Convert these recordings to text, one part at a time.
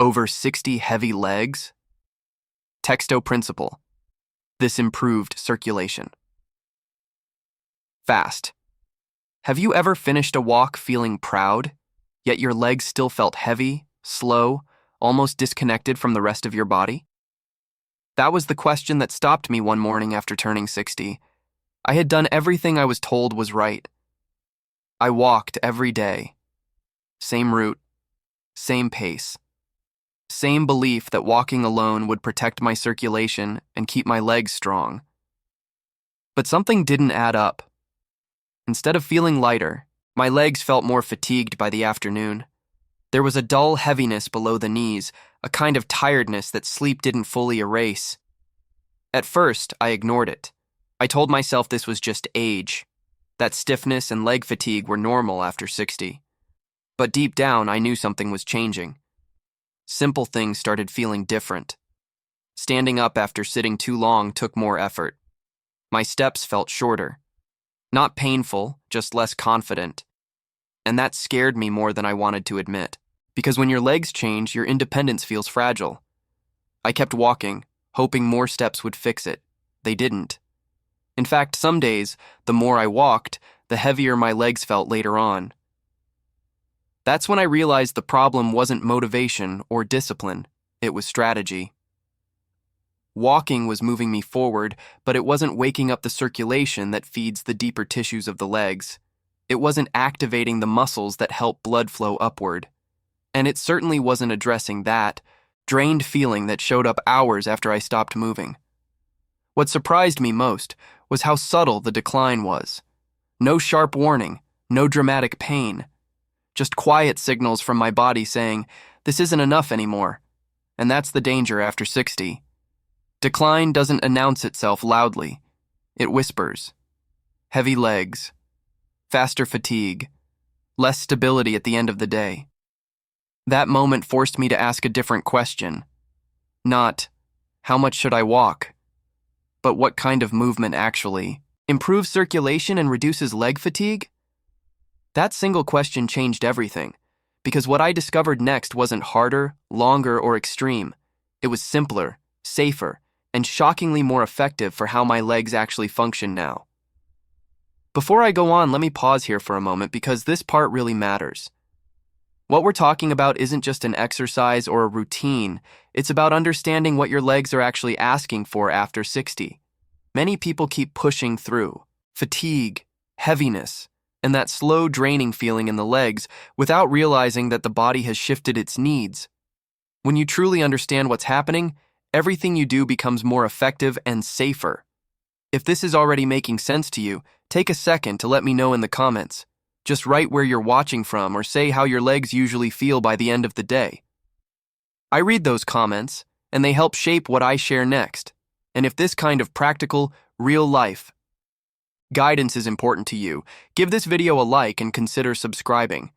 Over 60 heavy legs? Texto principle. This improved circulation. Fast. Have you ever finished a walk feeling proud, yet your legs still felt heavy, slow, almost disconnected from the rest of your body? That was the question that stopped me one morning after turning 60. I had done everything I was told was right. I walked every day. Same route, same pace. Same belief that walking alone would protect my circulation and keep my legs strong. But something didn't add up. Instead of feeling lighter, my legs felt more fatigued by the afternoon. There was a dull heaviness below the knees, a kind of tiredness that sleep didn't fully erase. At first, I ignored it. I told myself this was just age, that stiffness and leg fatigue were normal after 60. But deep down, I knew something was changing. Simple things started feeling different. Standing up after sitting too long took more effort. My steps felt shorter. Not painful, just less confident. And that scared me more than I wanted to admit. Because when your legs change, your independence feels fragile. I kept walking, hoping more steps would fix it. They didn't. In fact, some days, the more I walked, the heavier my legs felt later on. That's when I realized the problem wasn't motivation or discipline, it was strategy. Walking was moving me forward, but it wasn't waking up the circulation that feeds the deeper tissues of the legs. It wasn't activating the muscles that help blood flow upward. And it certainly wasn't addressing that drained feeling that showed up hours after I stopped moving. What surprised me most was how subtle the decline was. No sharp warning, no dramatic pain. Just quiet signals from my body saying, this isn't enough anymore. And that's the danger after 60. Decline doesn't announce itself loudly. It whispers. Heavy legs, faster fatigue, less stability at the end of the day. That moment forced me to ask a different question. Not, how much should I walk? But what kind of movement actually improves circulation and reduces leg fatigue? That single question changed everything, because what I discovered next wasn't harder, longer, or extreme. It was simpler, safer, and shockingly more effective for how my legs actually function now. Before I go on, let me pause here for a moment because this part really matters. What we're talking about isn't just an exercise or a routine, it's about understanding what your legs are actually asking for after 60. Many people keep pushing through fatigue, heaviness, and that slow draining feeling in the legs without realizing that the body has shifted its needs. When you truly understand what's happening, everything you do becomes more effective and safer. If this is already making sense to you, take a second to let me know in the comments. Just write where you're watching from or say how your legs usually feel by the end of the day. I read those comments, and they help shape what I share next. And if this kind of practical, real-life guidance is important to you, give this video a like and consider subscribing.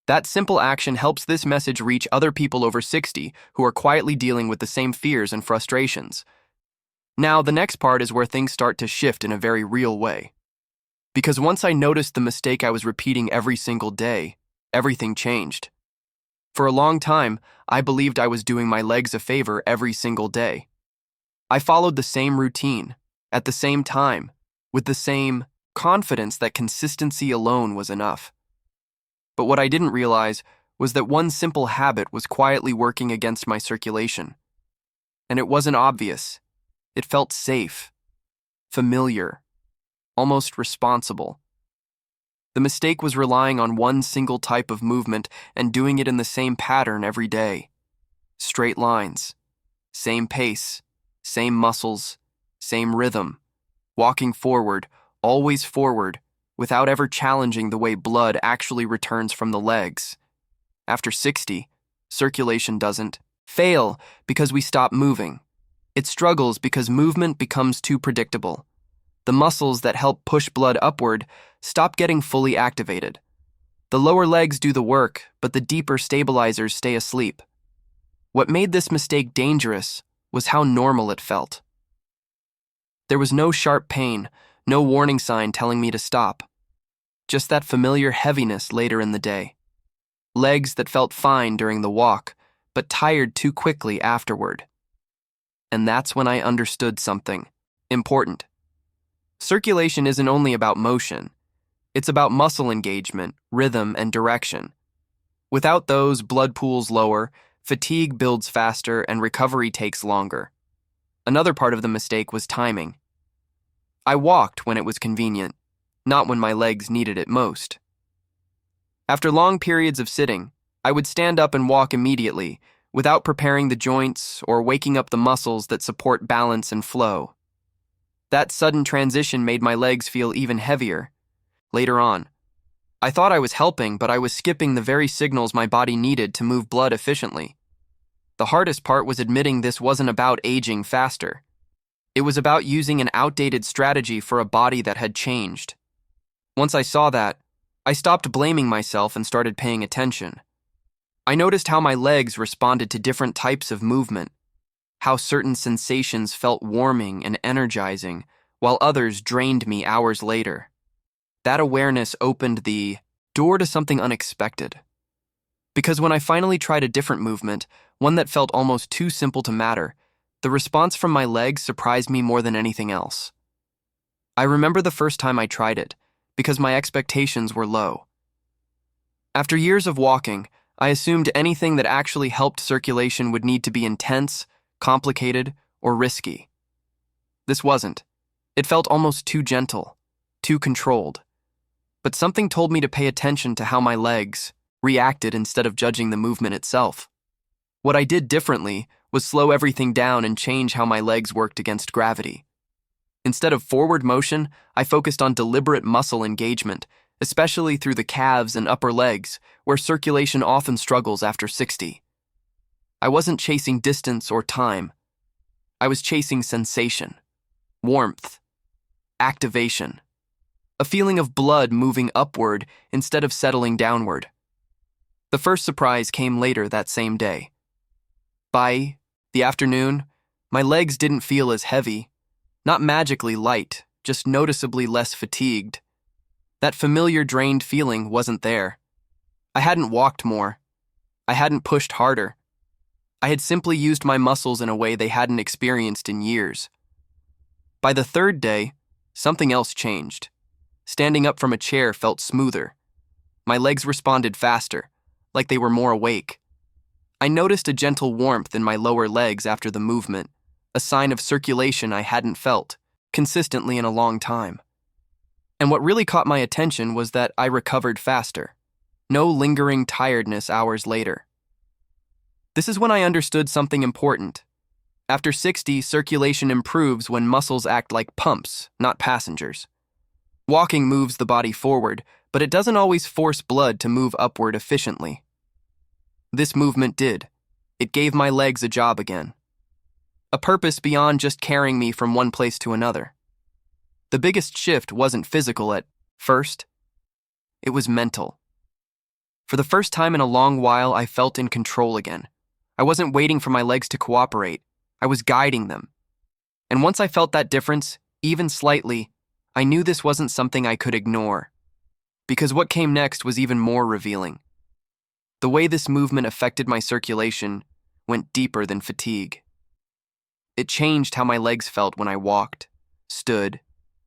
That simple action helps this message reach other people over 60 who are quietly dealing with the same fears and frustrations. Now, the next part is where things start to shift in a very real way. Because once I noticed the mistake I was repeating every single day, everything changed. For a long time, I believed I was doing my legs a favor every single day. I followed the same routine, at the same time, with the same confidence that consistency alone was enough. But what I didn't realize was that one simple habit was quietly working against my circulation. And it wasn't obvious. It felt safe, familiar, almost responsible. The mistake was relying on one single type of movement and doing it in the same pattern every day. Straight lines, same pace, same muscles, same rhythm. Walking forward, always forward, without ever challenging the way blood actually returns from the legs. After 60, circulation doesn't fail because we stop moving. It struggles because movement becomes too predictable. The muscles that help push blood upward stop getting fully activated. The lower legs do the work, but the deeper stabilizers stay asleep. What made this mistake dangerous was how normal it felt. There was no sharp pain, no warning sign telling me to stop. Just that familiar heaviness later in the day. Legs that felt fine during the walk, but tired too quickly afterward. And that's when I understood something important. Circulation isn't only about motion, it's about muscle engagement, rhythm, and direction. Without those, blood pools lower, fatigue builds faster, and recovery takes longer. Another part of the mistake was timing. I walked when it was convenient, not when my legs needed it most. After long periods of sitting, I would stand up and walk immediately, without preparing the joints or waking up the muscles that support balance and flow. That sudden transition made my legs feel even heavier. Later on, I thought I was helping, but I was skipping the very signals my body needed to move blood efficiently. The hardest part was admitting this wasn't about aging faster. It was about using an outdated strategy for a body that had changed. Once I saw that, I stopped blaming myself and started paying attention. I noticed how my legs responded to different types of movement, how certain sensations felt warming and energizing, while others drained me hours later. That awareness opened the door to something unexpected. Because when I finally tried a different movement, one that felt almost too simple to matter, the response from my legs surprised me more than anything else. I remember the first time I tried it, because my expectations were low. After years of walking, I assumed anything that actually helped circulation would need to be intense, complicated, or risky. This wasn't. It felt almost too gentle, too controlled. But something told me to pay attention to how my legs reacted instead of judging the movement itself. What I did differently was slow everything down and change how my legs worked against gravity. Instead of forward motion, I focused on deliberate muscle engagement, especially through the calves and upper legs, where circulation often struggles after 60. I wasn't chasing distance or time. I was chasing sensation, warmth, activation, a feeling of blood moving upward instead of settling downward. The first surprise came later that same day. By the afternoon, my legs didn't feel as heavy, not magically light, just noticeably less fatigued. That familiar drained feeling wasn't there. I hadn't walked more. I hadn't pushed harder. I had simply used my muscles in a way they hadn't experienced in years. By the third day, something else changed. Standing up from a chair felt smoother. My legs responded faster, like they were more awake. I noticed a gentle warmth in my lower legs after the movement, a sign of circulation I hadn't felt consistently in a long time. And what really caught my attention was that I recovered faster. No lingering tiredness hours later. This is when I understood something important. After 60, circulation improves when muscles act like pumps, not passengers. Walking moves the body forward, but it doesn't always force blood to move upward efficiently. This movement did. It gave my legs a job again. A purpose beyond just carrying me from one place to another. The biggest shift wasn't physical at first. It was mental. For the first time in a long while, I felt in control again. I wasn't waiting for my legs to cooperate. I was guiding them. And once I felt that difference, even slightly, I knew this wasn't something I could ignore. Because what came next was even more revealing. The way this movement affected my circulation went deeper than fatigue. It changed how my legs felt when I walked, stood,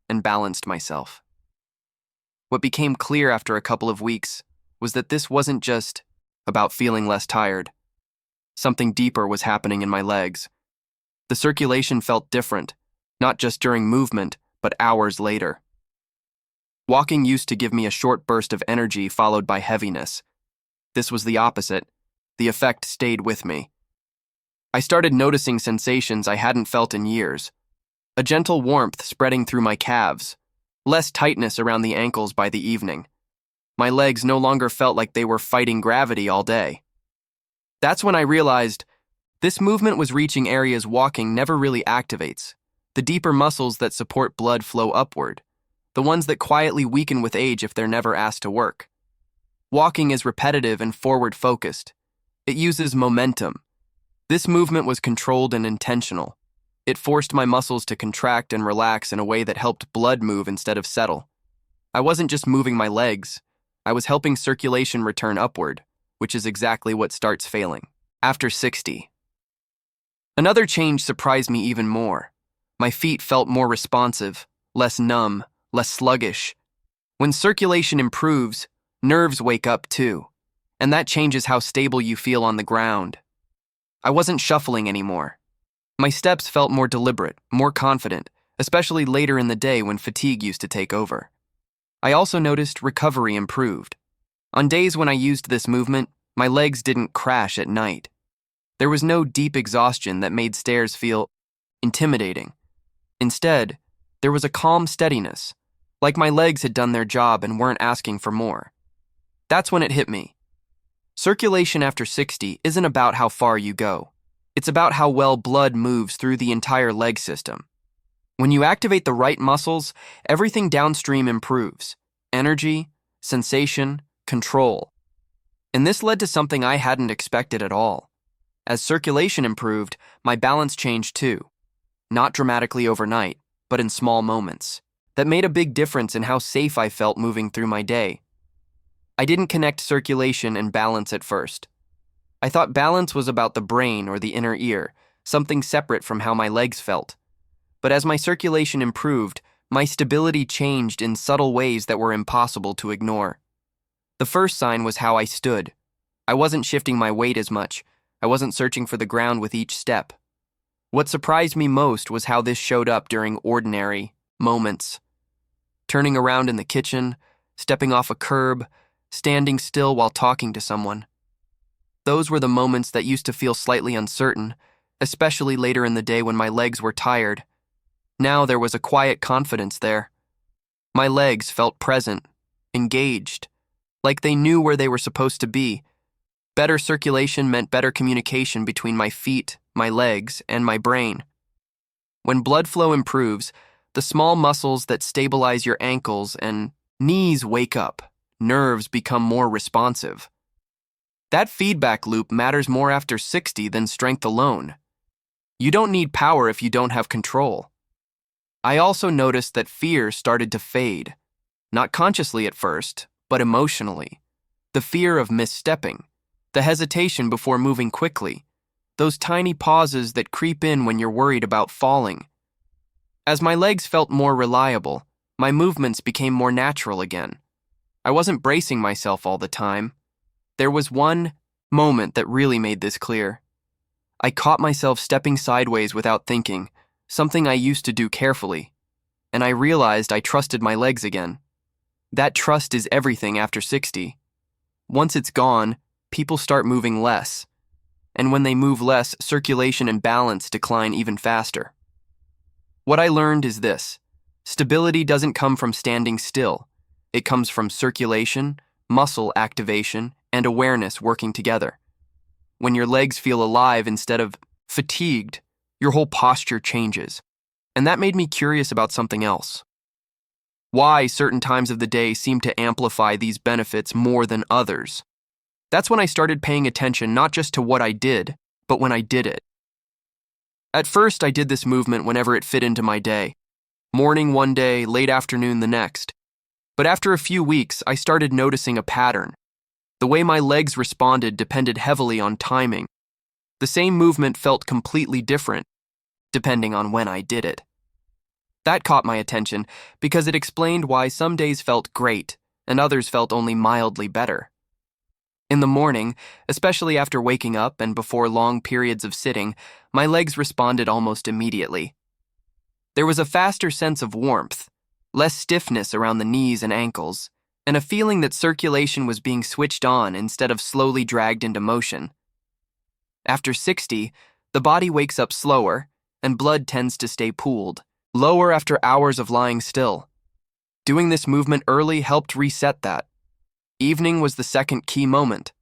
and balanced myself. What became clear after a couple of weeks was that this wasn't just about feeling less tired. Something deeper was happening in my legs. The circulation felt different, not just during movement, but hours later. Walking used to give me a short burst of energy followed by heaviness. This was the opposite. The effect stayed with me. I started noticing sensations I hadn't felt in years. A gentle warmth spreading through my calves, less tightness around the ankles by the evening. My legs no longer felt like they were fighting gravity all day. That's when I realized this movement was reaching areas walking never really activates, the deeper muscles that support blood flow upward, the ones that quietly weaken with age if they're never asked to work. Walking is repetitive and forward-focused. It uses momentum. This movement was controlled and intentional. It forced my muscles to contract and relax in a way that helped blood move instead of settle. I wasn't just moving my legs. I was helping circulation return upward, which is exactly what starts failing. After 60. Another change surprised me even more. My feet felt more responsive, less numb, less sluggish. When circulation improves, nerves wake up too, and that changes how stable you feel on the ground. I wasn't shuffling anymore. My steps felt more deliberate, more confident, especially later in the day when fatigue used to take over. I also noticed recovery improved. On days when I used this movement, my legs didn't crash at night. There was no deep exhaustion that made stairs feel intimidating. Instead, there was a calm steadiness, like my legs had done their job and weren't asking for more. That's when it hit me. Circulation after 60 isn't about how far you go. It's about how well blood moves through the entire leg system. When you activate the right muscles, everything downstream improves. Energy, sensation, control. And this led to something I hadn't expected at all. As circulation improved, my balance changed too. Not dramatically overnight, but in small moments. That made a big difference in how safe I felt moving through my day. I didn't connect circulation and balance at first. I thought balance was about the brain or the inner ear, something separate from how my legs felt. But as my circulation improved, my stability changed in subtle ways that were impossible to ignore. The first sign was how I stood. I wasn't shifting my weight as much. I wasn't searching for the ground with each step. What surprised me most was how this showed up during ordinary moments. Turning around in the kitchen, stepping off a curb, standing still while talking to someone. Those were the moments that used to feel slightly uncertain, especially later in the day when my legs were tired. Now there was a quiet confidence there. My legs felt present, engaged, like they knew where they were supposed to be. Better circulation meant better communication between my feet, my legs, and my brain. When blood flow improves, the small muscles that stabilize your ankles and knees wake up. Nerves become more responsive. That feedback loop matters more after 60 than strength alone. You don't need power if you don't have control. I also noticed that fear started to fade. Not consciously at first, but emotionally. The fear of misstepping. The hesitation before moving quickly. Those tiny pauses that creep in when you're worried about falling. As my legs felt more reliable, my movements became more natural again. I wasn't bracing myself all the time. There was one moment that really made this clear. I caught myself stepping sideways without thinking, something I used to do carefully, and I realized I trusted my legs again. That trust is everything after 60. Once it's gone, people start moving less, and when they move less, circulation and balance decline even faster. What I learned is this: stability doesn't come from standing still. It comes from circulation, muscle activation, and awareness working together. When your legs feel alive instead of fatigued, your whole posture changes. And that made me curious about something else. Why certain times of the day seem to amplify these benefits more than others. That's when I started paying attention not just to what I did, but when I did it. At first, I did this movement whenever it fit into my day. Morning one day, late afternoon the next. But after a few weeks, I started noticing a pattern. The way my legs responded depended heavily on timing. The same movement felt completely different, depending on when I did it. That caught my attention because it explained why some days felt great and others felt only mildly better. In the morning, especially after waking up and before long periods of sitting, my legs responded almost immediately. There was a faster sense of warmth, less stiffness around the knees and ankles, and a feeling that circulation was being switched on instead of slowly dragged into motion. After 60, the body wakes up slower, and blood tends to stay pooled, lower after hours of lying still. Doing this movement early helped reset that. Evening was the second key moment.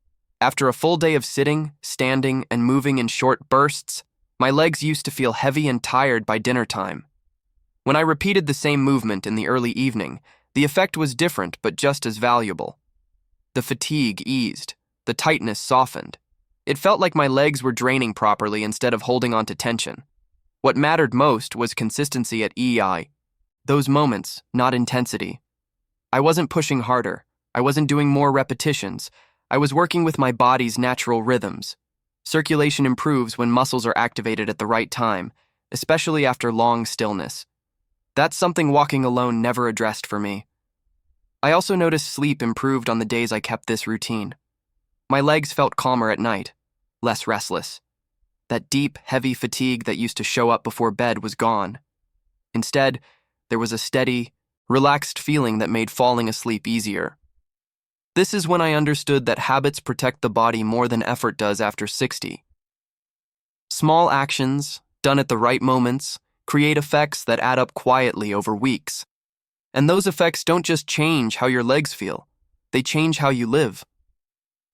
After a full day of sitting, standing, and moving in short bursts, my legs used to feel heavy and tired by dinner time. When I repeated the same movement in the early evening, the effect was different but just as valuable. The fatigue eased, the tightness softened. It felt like my legs were draining properly instead of holding on to tension. What mattered most was consistency at EI. Those moments, not intensity. I wasn't pushing harder. I wasn't doing more repetitions. I was working with my body's natural rhythms. Circulation improves when muscles are activated at the right time, especially after long stillness. That's something walking alone never addressed for me. I also noticed sleep improved on the days I kept this routine. My legs felt calmer at night, less restless. That deep, heavy fatigue that used to show up before bed was gone. Instead, there was a steady, relaxed feeling that made falling asleep easier. This is when I understood that habits protect the body more than effort does after 60. Small actions, done at the right moments, create effects that add up quietly over weeks. And those effects don't just change how your legs feel, they change how you live.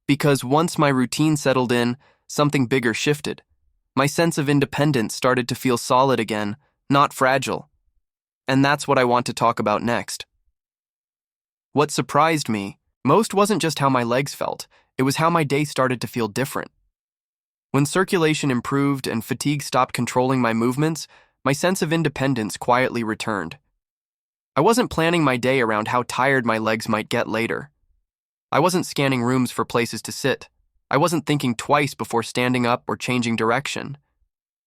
Because once my routine settled in, something bigger shifted. My sense of independence started to feel solid again, not fragile. And that's what I want to talk about next. What surprised me most wasn't just how my legs felt, it was how my day started to feel different. When circulation improved and fatigue stopped controlling my movements, my sense of independence quietly returned. I wasn't planning my day around how tired my legs might get later. I wasn't scanning rooms for places to sit. I wasn't thinking twice before standing up or changing direction.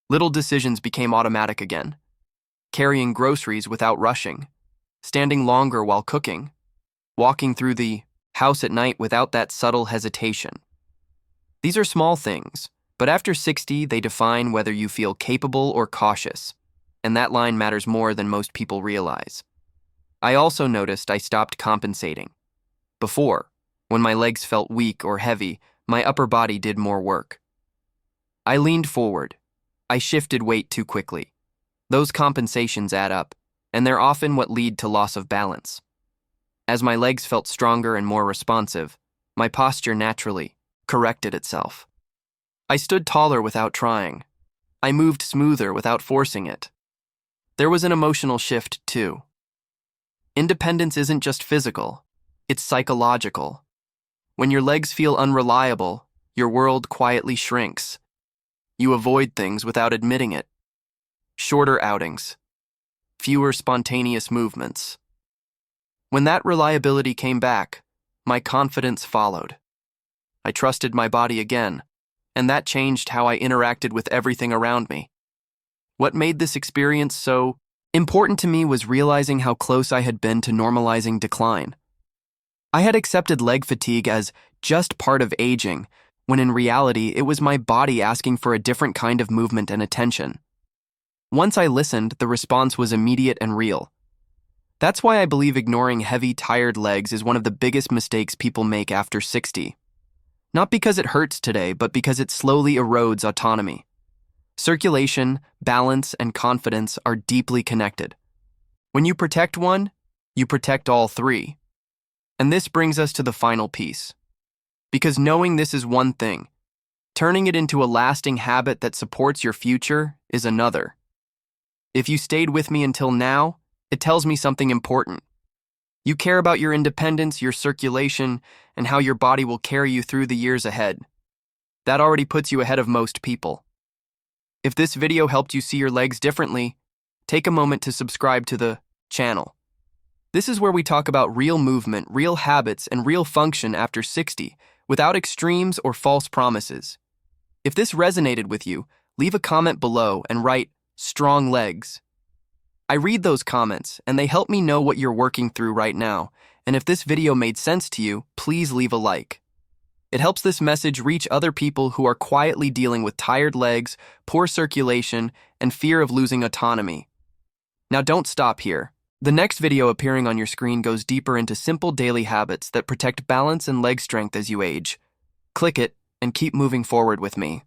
Little decisions became automatic again. Carrying groceries without rushing, standing longer while cooking, walking through the house at night without that subtle hesitation. These are small things, but after 60, they define whether you feel capable or cautious, and that line matters more than most people realize. I also noticed I stopped compensating. Before, when my legs felt weak or heavy, my upper body did more work. I leaned forward. I shifted weight too quickly. Those compensations add up, and they're often what lead to loss of balance. As my legs felt stronger and more responsive, my posture naturally corrected itself. I stood taller without trying. I moved smoother without forcing it. There was an emotional shift, too. Independence isn't just physical, it's psychological. When your legs feel unreliable, your world quietly shrinks. You avoid things without admitting it. Shorter outings, fewer spontaneous movements. When that reliability came back, my confidence followed. I trusted my body again, and that changed how I interacted with everything around me. What made this experience so important to me was realizing how close I had been to normalizing decline. I had accepted leg fatigue as just part of aging, when in reality it was my body asking for a different kind of movement and attention. Once I listened, the response was immediate and real. That's why I believe ignoring heavy, tired legs is one of the biggest mistakes people make after 60. Not because it hurts today, but because it slowly erodes autonomy. Circulation, balance, and confidence are deeply connected. When you protect one, you protect all three. And this brings us to the final piece. Because knowing this is one thing, turning it into a lasting habit that supports your future is another. If you stayed with me until now, it tells me something important. You care about your independence, your circulation, and how your body will carry you through the years ahead. That already puts you ahead of most people. If this video helped you see your legs differently, take a moment to subscribe to the channel. This is where we talk about real movement, real habits, and real function after 60, without extremes or false promises. If this resonated with you, leave a comment below and write, "Strong legs." I read those comments, and they help me know what you're working through right now, and if this video made sense to you, please leave a like. It helps this message reach other people who are quietly dealing with tired legs, poor circulation, and fear of losing autonomy. Now don't stop here. The next video appearing on your screen goes deeper into simple daily habits that protect balance and leg strength as you age. Click it and keep moving forward with me.